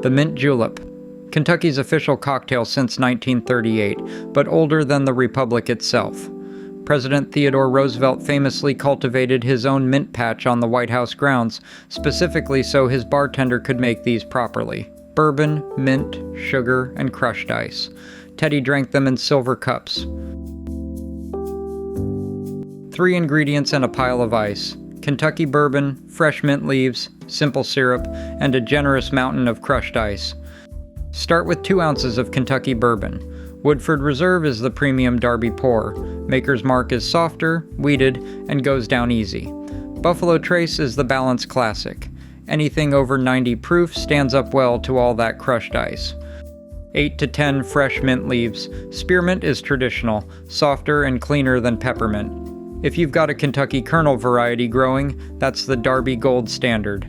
The mint julep. Kentucky's official cocktail since 1938, but older than the Republic itself. President Theodore Roosevelt famously cultivated his own mint patch on the White House grounds, specifically so his bartender could make these properly. Bourbon, mint, sugar, and crushed ice. Teddy drank them in silver cups. 3 ingredients and a pile of ice. Kentucky bourbon, fresh mint leaves, simple syrup, and a generous mountain of crushed ice. Start with 2 ounces of Kentucky bourbon. Woodford Reserve is the premium Darby pour. Maker's Mark is softer, wheated, and goes down easy. Buffalo Trace is the balanced classic. Anything over 90 proof stands up well to all that crushed ice. 8 to 10 fresh mint leaves. Spearmint is traditional, softer and cleaner than peppermint. If you've got a Kentucky Kernel variety growing, that's the Darby Gold Standard.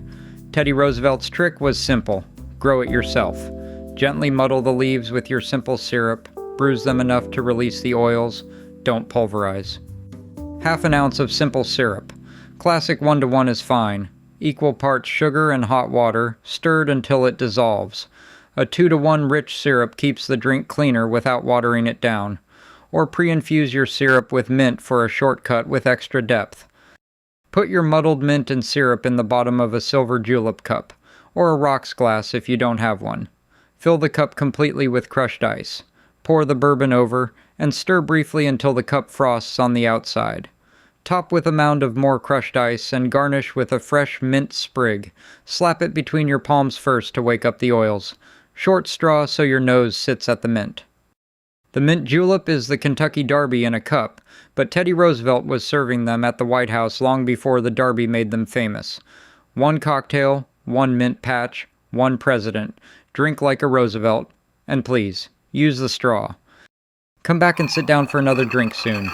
Teddy Roosevelt's trick was simple. Grow it yourself. Gently muddle the leaves with your simple syrup. Bruise them enough to release the oils. Don't pulverize. Half an ounce of simple syrup. Classic 1-to-1 is fine. Equal parts sugar and hot water, stirred until it dissolves. A 2-to-1 rich syrup keeps the drink cleaner without watering it down. Or pre-infuse your syrup with mint for a shortcut with extra depth. Put your muddled mint and syrup in the bottom of a silver julep cup, or a rocks glass if you don't have one. Fill the cup completely with crushed ice. Pour the bourbon over, and stir briefly until the cup frosts on the outside. Top with a mound of more crushed ice and garnish with a fresh mint sprig. Slap it between your palms first to wake up the oils. Short straw so your nose sits at the mint. The mint julep is the Kentucky Derby in a cup, but Teddy Roosevelt was serving them at the White House long before the Derby made them famous. 1 cocktail, 1 mint patch, 1 president. Drink like a Roosevelt. And please, use the straw. Come back and sit down for another drink soon.